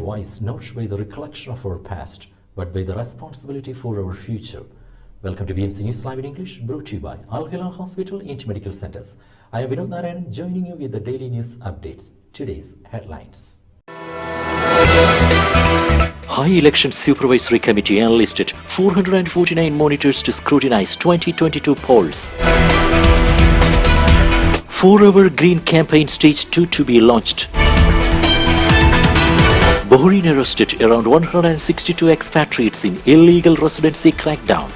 wise not by the recollection of our past, but by the responsibility for our future. Welcome to BMC News Live in English, brought to you by Al Hilal Hospital and Medical Centers. I am Vinod Narayan, joining you with the daily news updates. Today's headlines. High Election Supervisory Committee enlisted 449 monitors to scrutinize 2022 polls. Forever Green campaign stage 2 to be launched. Bahrain arrested around 162 expatriates in illegal residency crackdown.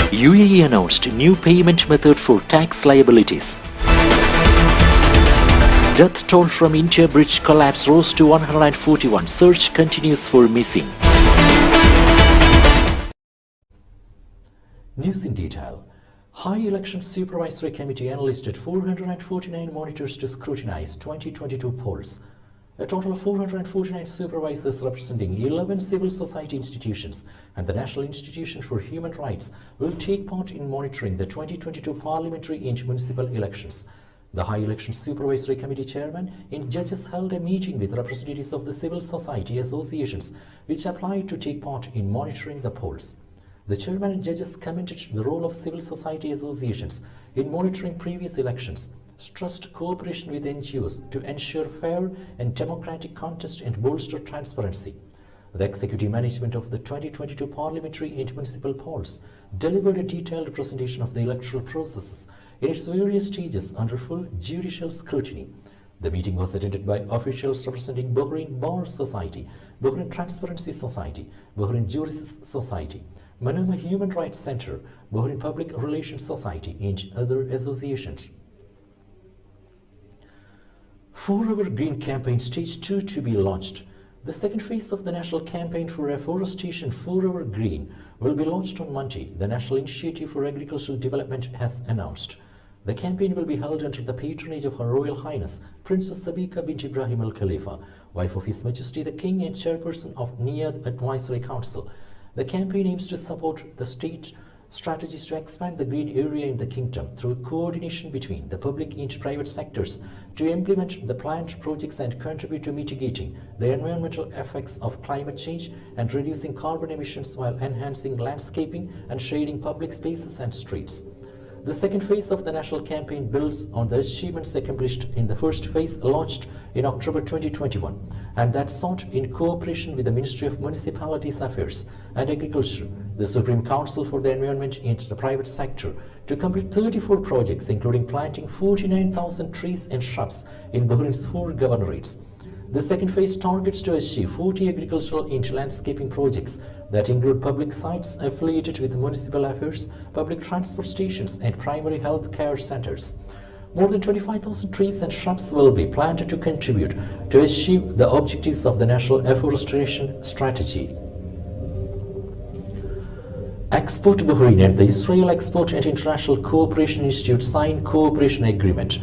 UAE announced new payment method for tax liabilities. Death toll from India bridge collapse rose to 141. Search continues for missing. News in detail. High Election Supervisory Committee enlisted 449 monitors to scrutinize 2022 polls. A total of 449 supervisors representing 11 civil society institutions and the National Institution for Human Rights will take part in monitoring the 2022 parliamentary and municipal elections. The High Election Supervisory Committee chairman and judges held a meeting with representatives of the civil society associations which applied to take part in monitoring the polls. The chairman and judges commended the role of civil society associations in monitoring previous elections, stressed cooperation with NGOs to ensure fair and democratic contest and bolster transparency. The executive management of the 2022 parliamentary and municipal polls delivered a detailed presentation of the electoral processes in its various stages under full judicial scrutiny. The meeting was attended by officials representing Bahrain Bar Society, Bahrain Transparency Society, Bahrain Jurists Society, Manama Human Rights Center, Bahrain Public Relations Society, and other associations. Forever Green campaign stage 2 to be launched. The second phase of the national campaign for afforestation Forever Green will be launched on Monday, the National Initiative for Agricultural Development has announced. The campaign will be held under the patronage of Her Royal Highness Princess Sabika bint Ibrahim Al Khalifa, wife of His Majesty the King and chairperson of NIAD Advisory Council. The campaign aims to support the state strategies to expand the green area in the kingdom through coordination between the public and private sectors to implement the planned projects and contribute to mitigating the environmental effects of climate change and reducing carbon emissions while enhancing landscaping and shading public spaces and streets. The second phase of the national campaign builds on the achievements accomplished in the first phase launched in October 2021 and that sought in cooperation with the Ministry of Municipalities Affairs and Agriculture, the Supreme Council for the Environment and the private sector to complete 34 projects including planting 49,000 trees and shrubs in Bahrain's 4 governorates. The second phase targets to achieve 40 agricultural and landscaping projects that include public sites affiliated with municipal affairs, public transport stations, and primary health care centers. More than 25,000 trees and shrubs will be planted to contribute to achieve the objectives of the National Afforestation Strategy. Export Bahrain and the Israel Export and International Cooperation Institute signed cooperation agreement.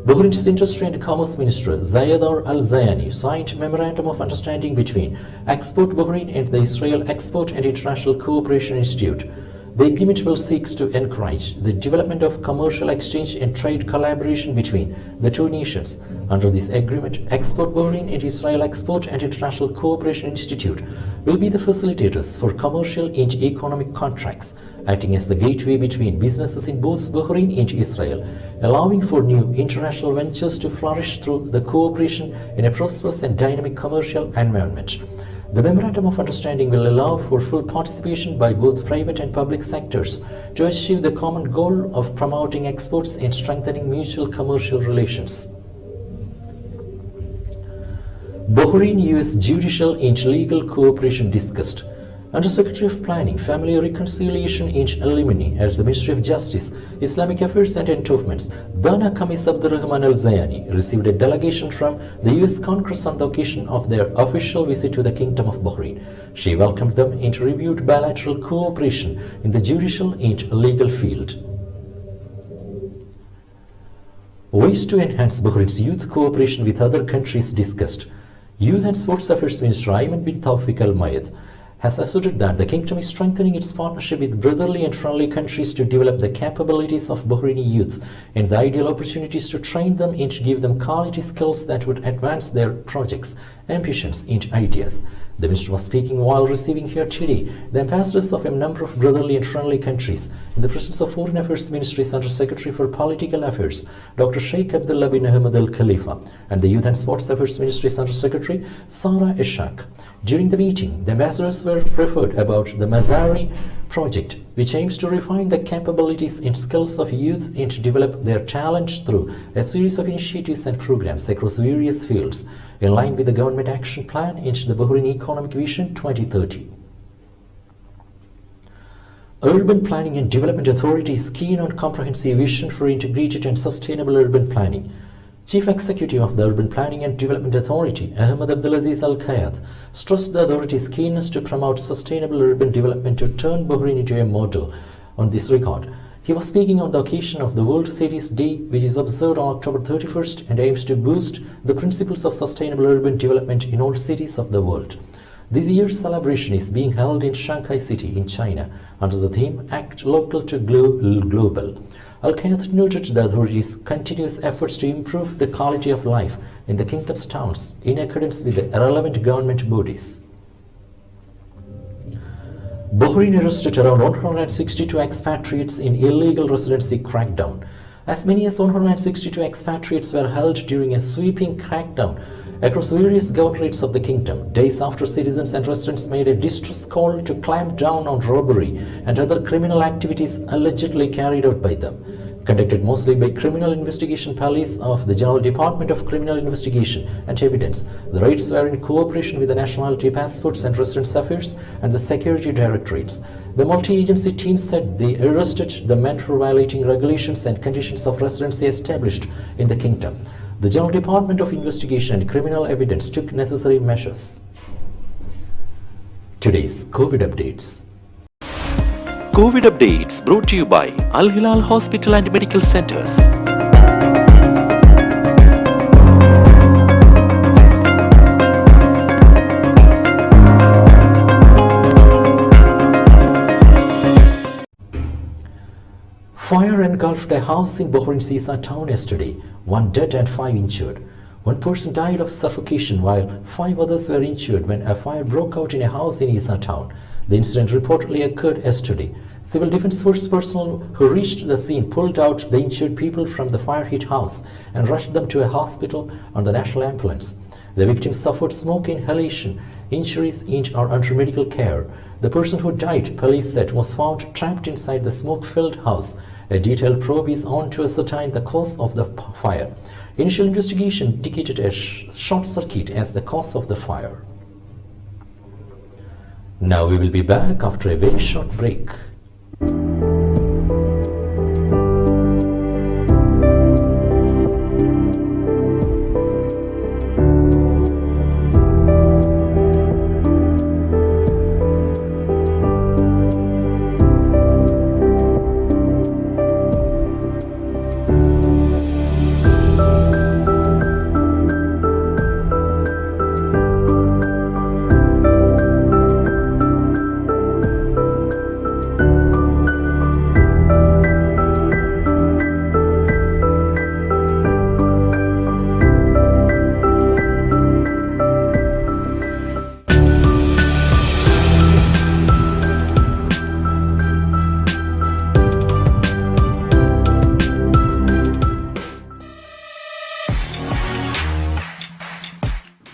Bahrain's Industry and Commerce Minister Zayedar Al-Zayani signed Memorandum of Understanding between Export Bahrain and the Israel Export and International Cooperation Institute. The agreement will seek to encourage the development of commercial exchange and trade collaboration between the two nations. Under this agreement, Export Bahrain and Israel Export and International Cooperation Institute will be the facilitators for commercial and economic contracts, acting as the gateway between businesses in both Bahrain and Israel, allowing for new international ventures to flourish through the cooperation in a prosperous and dynamic commercial environment. The Memorandum of Understanding will allow for full participation by both private and public sectors to achieve the common goal of promoting exports and strengthening mutual commercial relations. Bahrain-US judicial and legal cooperation discussed. Undersecretary of Planning, Family Reconciliation and Alimony at the Ministry of Justice, Islamic Affairs and Endowments, Dana Khamis Abdurrahman Al-Zayani received a delegation from the US Congress on the occasion of their official visit to the Kingdom of Bahrain. She welcomed them and reviewed bilateral cooperation in the judicial and legal field. Ways to enhance Bahrain's youth cooperation with other countries discussed. Youth and Sports Affairs Minister Ayman bin Tawfiq Al Mayed has asserted that the kingdom is strengthening its partnership with brotherly and friendly countries to develop the capabilities of Bahraini youth and the ideal opportunities to train them and to give them quality skills that would advance their projects, ambitions and ideas. The minister was speaking while receiving here today the ambassadors of a number of brotherly and friendly countries in the presence of Foreign Affairs Ministry's Under Secretary for Political Affairs, Dr. Sheikh Abdullah bin Ahmed Al Khalifa, and the Youth and Sports Affairs Ministry's Under Secretary, Sarah Ishaq. During the meeting, the ambassadors were referred about the Mazari project, which aims to refine the capabilities and skills of youth and to develop their talent through a series of initiatives and programs across various fields, in line with the Government Action Plan and the Bahraini Economic Vision 2030. Urban Planning and Development Authority is keen on comprehensive vision for integrated and sustainable urban planning. Chief Executive of the Urban Planning and Development Authority, Ahmed Abdulaziz Al Kayat, stressed the authority's keenness to promote sustainable urban development to turn Bahrain into a model. On this record, he was speaking on the occasion of the World Cities Day, which is observed on October 31st and aims to boost the principles of sustainable urban development in all cities of the world. This year's celebration is being held in Shanghai City in China under the theme Act Local to Global. Al-Kayat noted the authorities' continuous efforts to improve the quality of life in the kingdom's towns in accordance with the relevant government bodies. Bahrain arrested around 162 expatriates in illegal residency crackdown. As many as 162 expatriates were held during a sweeping crackdown across various governorates of the kingdom, days after citizens and residents made a distress call to clamp down on robbery and other criminal activities allegedly carried out by them. Conducted mostly by Criminal Investigation Police of the General Department of Criminal Investigation and Evidence, the raids were in cooperation with the Nationality, Passports and Residence Affairs and the Security Directorates. The multi-agency team said they arrested the men for violating regulations and conditions of residency established in the kingdom. The General Department of Investigation and Criminal Evidence took necessary measures. Today's COVID updates. COVID updates brought to you by Al Hilal Hospital and Medical Centers. Fire engulfed a house in Bahrain's Isa town yesterday. 1 dead and 5 injured. 1 person died of suffocation while 5 others were injured when a fire broke out in a house in Isa town. The incident reportedly occurred yesterday. Civil Defense Force personnel who reached the scene pulled out the injured people from the fire-hit house and rushed them to a hospital on the national ambulance. The victims suffered smoke inhalation, injuries and are under medical care. The person who died, police said, was found trapped inside the smoke-filled house. A detailed probe is on to ascertain the cause of the fire. Initial investigation indicated a short circuit as the cause of the fire. Now we will be back after a very short break.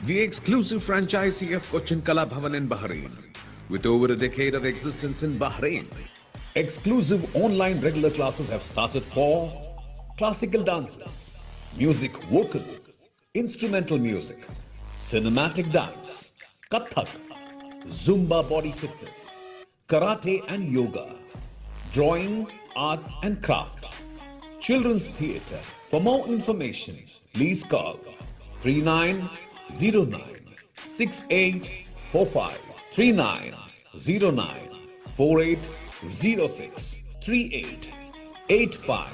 The exclusive franchisee of Cochin Kala Bhavan in Bahrain, with over a decade of existence in Bahrain. Exclusive online regular classes have started for classical dances, music vocal, instrumental music, cinematic dance, Kathak, Zumba body fitness, karate and yoga, drawing, arts and craft, children's theatre. For more information, please call 3909 6845 3909 4806 3885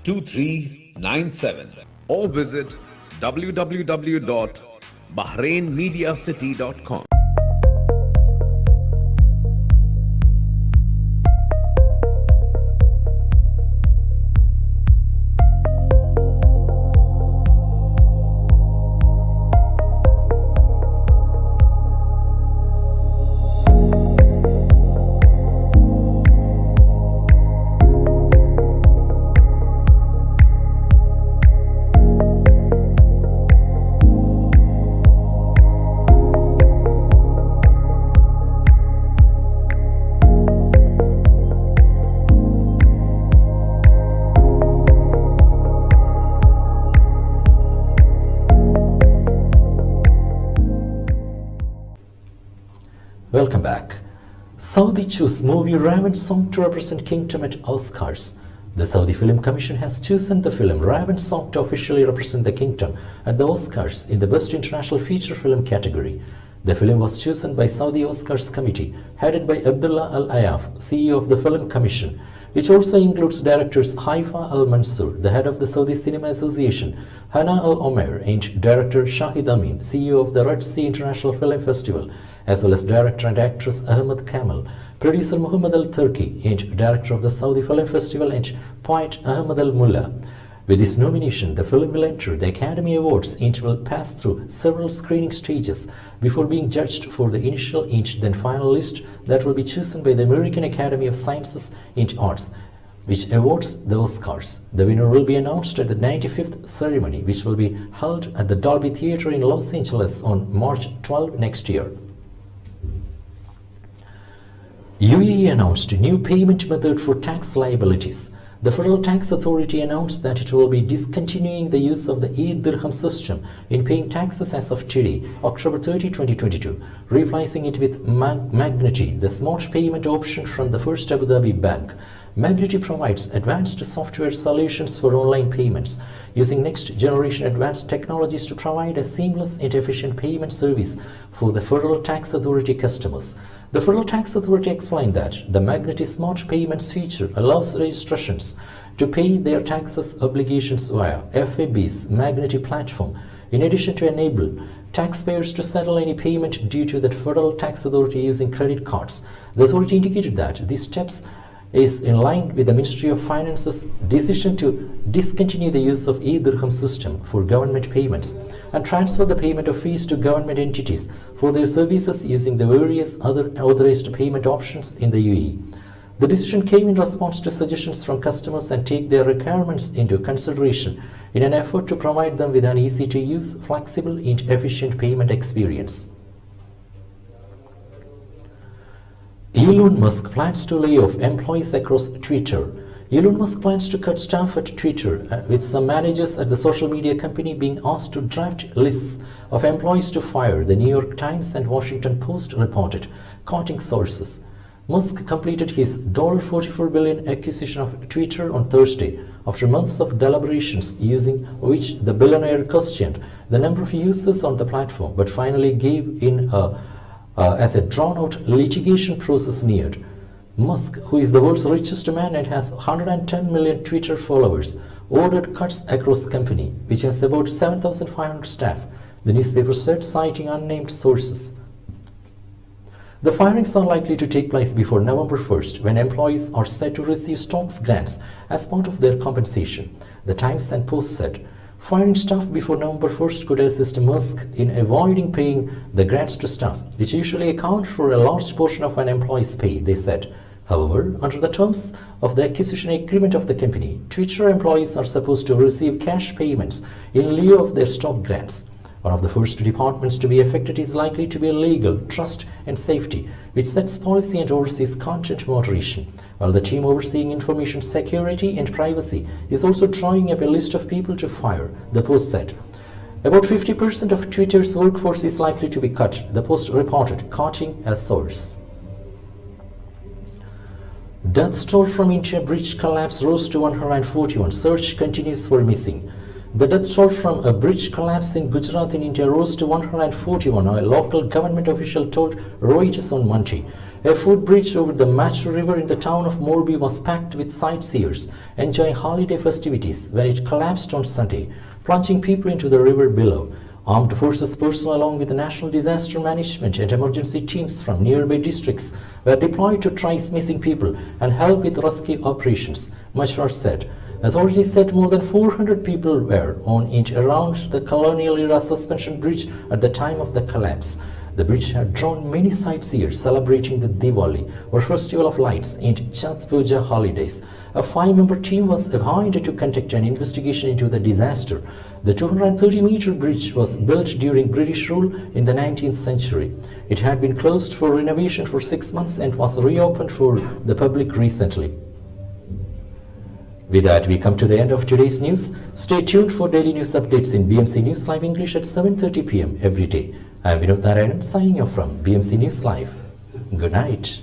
2397 or visit www.bahrainmediacity.com. Welcome back. Saudi choose movie Raven Song to represent Kingdom at Oscars. The Saudi Film Commission has chosen the film Raven Song to officially represent the Kingdom at the Oscars in the Best International Feature Film category. The film was chosen by Saudi Oscars Committee, headed by Abdullah Al-Ayaf, CEO of the Film Commission, which also includes directors Haifa Al-Mansour, the head of the Saudi Cinema Association, Hana Al-Omer, and director Shahid Amin, CEO of the Red Sea International Film Festival, as well as director and actress Ahmed Kamal, producer Muhammad Al-Turki, and director of the Saudi Film Festival, and poet Ahmed Al-Mullah. With this nomination, the film will enter the Academy Awards and will pass through several screening stages before being judged for the initial and then final list that will be chosen by the American Academy of Sciences and Arts, which awards the Oscars. The winner will be announced at the 95th ceremony, which will be held at the Dolby Theatre in Los Angeles on March 12 next year. UAE announced a new payment method for tax liabilities. The Federal Tax Authority announced that it will be discontinuing the use of the e-dirham system in paying taxes as of today, October 30, 2022, replacing it with Magnity, the smart payment option from the First Abu Dhabi Bank. Magnity provides advanced software solutions for online payments, using next-generation advanced technologies to provide a seamless and efficient payment service for the Federal Tax Authority customers. The Federal Tax Authority explained that the Magnity Smart Payments feature allows registrations to pay their taxes obligations via FAB's Magnity platform, in addition to enable taxpayers to settle any payment due to the Federal Tax Authority using credit cards. The authority indicated that these steps is in line with the Ministry of Finance's decision to discontinue the use of e-dirham system for government payments and transfer the payment of fees to government entities for their services using the various other authorized payment options in the UAE. The decision came in response to suggestions from customers and take their requirements into consideration in an effort to provide them with an easy-to-use, flexible and efficient payment experience. Elon Musk plans to lay off employees across Twitter. Elon Musk plans to cut staff at Twitter, with some managers at the social media company being asked to draft lists of employees to fire, the New York Times and Washington Post reported, quoting sources. Musk completed his $44 billion acquisition of Twitter on Thursday, after months of deliberations using which the billionaire questioned the number of users on the platform, but finally gave in as a drawn-out litigation process neared. Musk, who is the world's richest man and has 110 million Twitter followers, ordered cuts across the company, which has about 7,500 staff, the newspaper said, citing unnamed sources. The firings are likely to take place before November 1st, when employees are set to receive stocks grants as part of their compensation, the Times and Post said. Firing staff before November 1st could assist Musk in avoiding paying the grants to staff, which usually account for a large portion of an employee's pay, they said. However, under the terms of the acquisition agreement of the company, Twitter employees are supposed to receive cash payments in lieu of their stock grants. One of the first departments to be affected is likely to be legal, trust and safety, which sets policy and oversees content moderation, while the team overseeing information security and privacy is also drawing up a list of people to fire, the Post said. About 50% of Twitter's workforce is likely to be cut, the Post reported, quoting a source. Death toll from India bridge collapse rose to 141. Search continues for missing. The death toll from a bridge collapse in Gujarat in India rose to 141, a local government official told Reuters on Monday. A footbridge over the Machu River in the town of Morbi was packed with sightseers enjoying holiday festivities when it collapsed on Sunday, plunging people into the river below. Armed forces personnel along with the National Disaster Management and emergency teams from nearby districts were deployed to trace missing people and help with rescue operations, Mashar said. Authorities said more than 400 people were on and around the colonial-era suspension bridge at the time of the collapse. The bridge had drawn many sightseers celebrating the Diwali, or Festival of Lights, and Chhath Puja holidays. A 5-member team was appointed to conduct an investigation into the disaster. The 230-meter bridge was built during British rule in the 19th century. It had been closed for renovation for 6 months and was reopened for the public recently. With that, we come to the end of today's news. Stay tuned for daily news updates in BMC News Live English at 7:30 p.m. every day. I am Vinod Narayanan signing off from BMC News Live. Good night.